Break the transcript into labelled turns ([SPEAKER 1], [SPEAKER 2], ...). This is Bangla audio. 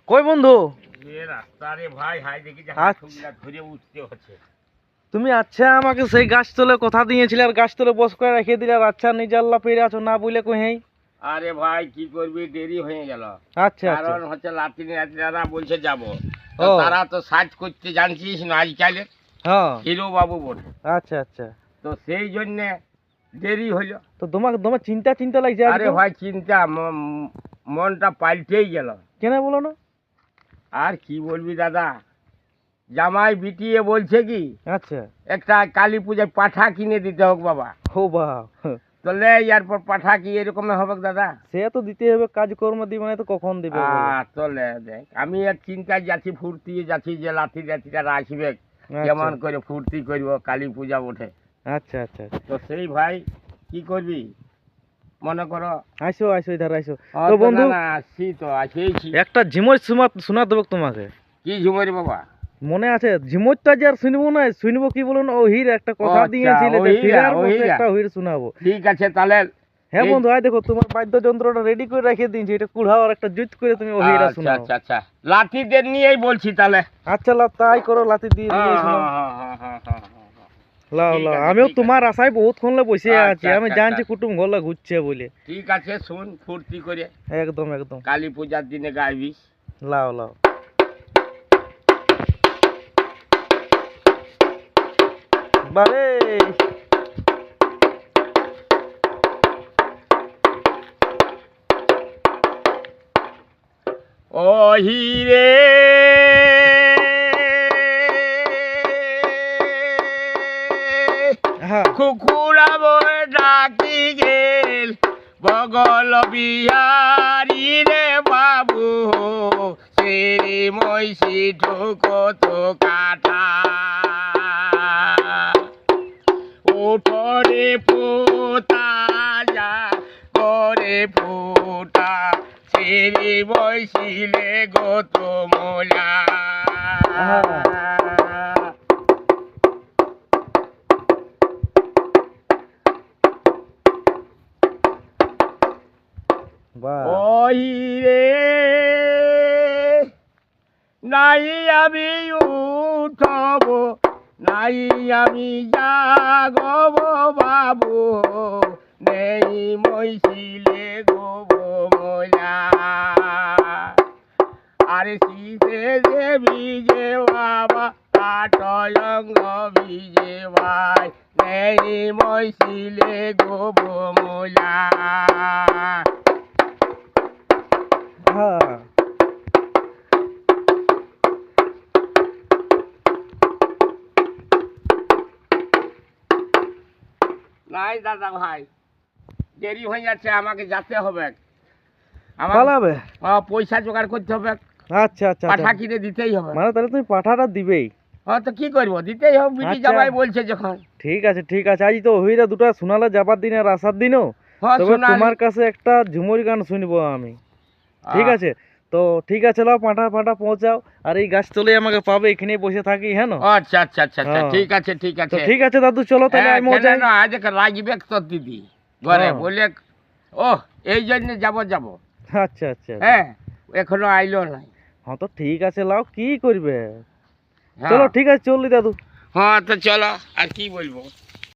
[SPEAKER 1] কই বন্ধু?
[SPEAKER 2] রাস্তারে ভাই হাই দেখি যে
[SPEAKER 1] আচ্ছা।
[SPEAKER 2] ধরে উঠতে হচ্ছে।
[SPEAKER 1] তুমি আচ্ছা আমাকে সেই গাছতলে কথা দিয়েছিলে আর গাছতলে বস করে রেখে দিলে আর আচ্ছা নিজে আল্লাহ পেরে আছো না বলে কহেই।
[SPEAKER 2] আরে ভাই কি করবি, দেরি হয়ে গেল।
[SPEAKER 1] আচ্ছা আচ্ছা।
[SPEAKER 2] কারণ হচ্ছে লাতিনিরা বলছে যাবো,
[SPEAKER 1] ও
[SPEAKER 2] তারা তো সাজ করতে জানছিস না আজকাল
[SPEAKER 1] হ্যাঁ
[SPEAKER 2] হিরো বাবু বটে।
[SPEAKER 1] আচ্ছা আচ্ছা।
[SPEAKER 2] তো সেই জন্যে দেরি হলো।
[SPEAKER 1] তো তোমাকে তোমার চিন্তা চিন্তা লাগছে
[SPEAKER 2] আরে
[SPEAKER 1] আজকে?
[SPEAKER 2] ভাই চিন্তা মনটা পাল্টেই গেল।
[SPEAKER 1] কেন বলো না?
[SPEAKER 2] আর কি বলবি দাদা, জামাই বিটিয়ে বলছে কি
[SPEAKER 1] আচ্ছা।
[SPEAKER 2] একটা কালী পূজায় পাঠা কিনে দিতে হোক বাবা।
[SPEAKER 1] ও বাহ,
[SPEAKER 2] তাহলে এরপর পাঠা কি এরকম হবে দাদা?
[SPEAKER 1] সে তো দিতে হবে, কাজকর্ম দিবে না তো কখন দিবে বলো?
[SPEAKER 2] চলে দেখ, আমি এক চিন্তায় যাচ্ছি, ফুর্তি যাচ্ছি যে লাঠি জাতিরা আসবে
[SPEAKER 1] আচ্ছা।
[SPEAKER 2] কেমন করে ফুর্তি করব, কালী পূজা ওঠে।
[SPEAKER 1] আচ্ছা আচ্ছা।
[SPEAKER 2] তো সেই ভাই কি করবি মনে করো।
[SPEAKER 1] আইসো আইসো ইধার আইসো।
[SPEAKER 2] হ্যাঁ,
[SPEAKER 1] তো
[SPEAKER 2] তো
[SPEAKER 1] বন্ধু
[SPEAKER 2] না আসছি তো আসেইছি।
[SPEAKER 1] একটা ঝিমর শোনা দেবো তোমাকে।
[SPEAKER 2] কি ঝুমরি বাবা?
[SPEAKER 1] মনে আছে ঝিমরটা যে আর শুনবো না, শুনবো কি বলুন, ওহির একটা কথা
[SPEAKER 2] আচ্ছা,
[SPEAKER 1] দিয়েছিলে যে
[SPEAKER 2] ওহিরা,
[SPEAKER 1] ফিরার বসে
[SPEAKER 2] ওহিরা।
[SPEAKER 1] একটা ওহির শোনাবো।
[SPEAKER 2] ঠিক আছে তাহলে।
[SPEAKER 1] হ্যাঁ
[SPEAKER 2] এই-
[SPEAKER 1] বন্ধু, আয় দেখো তোমার বাদ্যযন্ত্রটা রেডি করে রেখে দিয়েছি, এটা কুড়াও আর একটা জুত করে তুমি ওহিরা
[SPEAKER 2] আচ্ছা
[SPEAKER 1] শোনাও।
[SPEAKER 2] আচ্ছা আচ্ছা, লাঠিদের নিয়েই বলছি তাহলে।
[SPEAKER 1] আচ্ছা তাই করো, লাতি দিয়ে দিয়ে শোনাও। লাও
[SPEAKER 2] ঠিক
[SPEAKER 1] লাও,
[SPEAKER 2] আছে,
[SPEAKER 1] আমিও
[SPEAKER 2] ঠিক
[SPEAKER 1] তোমার আশায় বহুক্ষণ বসে
[SPEAKER 2] আচ্ছা,
[SPEAKER 1] আছি, আমি
[SPEAKER 2] আচ্ছা,
[SPEAKER 1] জানছি
[SPEAKER 2] আচ্ছা।
[SPEAKER 1] কুটুম ঘরে ঘুরছে বলে।
[SPEAKER 2] ঠিক আছে, শুন ফুর্তি করে
[SPEAKER 1] একদম একদম।
[SPEAKER 2] কালী পূজার দিনে গাইবিস।
[SPEAKER 1] লাও লাও। বারে
[SPEAKER 2] ও হিরে
[SPEAKER 1] হ্যাঁ
[SPEAKER 2] কুকুরাব ডাকি গেল বগল বিহারি রে বাবু, সে মৈশি ঠুকত কাঠা ওঠরে পোতা যা করে ফুটা, ছেড়ে বসিলে গত মোলা।
[SPEAKER 1] বাহ।
[SPEAKER 2] ওই রে নাই আমি উঠব, নাই আমি জাগব বাবু, নেই মইছিলে গোব মোলা। আরে শীতে যে ভিজে বাবা, কাটয়ঙ্গ ভিজে ভাই, নেই মইছিলে গোব মোলা।
[SPEAKER 1] হ্যাঁ
[SPEAKER 2] নাই দাদা ভাই, দেরি হয়ে যাচ্ছে, আমাকে যেতে হবে।
[SPEAKER 1] পালাবে।
[SPEAKER 2] পয়সা জোগাড় করতে হবে,
[SPEAKER 1] আচ্ছা আচ্ছা
[SPEAKER 2] পাঠা
[SPEAKER 1] আচ্ছা।
[SPEAKER 2] কিনে দিতেই হবে।
[SPEAKER 1] মানে তাহলে তুমি পাঠাটা দিবেই।
[SPEAKER 2] হ্যাঁ তো কি করবো, দিতেই হবে, বিটি
[SPEAKER 1] আচ্ছা।
[SPEAKER 2] জামাই বলছে যখন।
[SPEAKER 1] ঠিক আছে ঠিক আছে, আজ তো ওহিরা দুটো শোনালে যাবার দিন আর আসার দিনও।
[SPEAKER 2] হ্যাঁ
[SPEAKER 1] তবে
[SPEAKER 2] শোনালি।
[SPEAKER 1] তোমার কাছে একটা ঝুমুরি গান শুনবো আমি। ঠিক আছে, তো ঠিক আছে, লাও পাঠা পাঠা পৌঁছাও। আর এই গাছ তলে আমাকে পাবে, এখানেই বসে থাকি। হ্যাঁ না?
[SPEAKER 2] আচ্ছা আচ্ছা আচ্ছা আচ্ছা,
[SPEAKER 1] হ্যাঁ।
[SPEAKER 2] ঠিক আছে ঠিক
[SPEAKER 1] তো
[SPEAKER 2] আছে।
[SPEAKER 1] ঠিক আছে দাদু, চলো তাহলে
[SPEAKER 2] হ্যাঁ,
[SPEAKER 1] আমি
[SPEAKER 2] কেন
[SPEAKER 1] যাই।
[SPEAKER 2] না, আজ রাগিবে তোর দিদি ঘরে
[SPEAKER 1] হ্যাঁ।
[SPEAKER 2] বলে, ও এই জন্য যাব।
[SPEAKER 1] আচ্ছা আচ্ছা।
[SPEAKER 2] হ্যাঁ, এখনো আইলো নাই।
[SPEAKER 1] হ্যাঁ তো ঠিক আছে, লাও কি করবে।
[SPEAKER 2] হ্যাঁ।
[SPEAKER 1] চলো ঠিক আছে, চললি দাদু।
[SPEAKER 2] হ্যাঁ তো চলো, আর কি বলবো।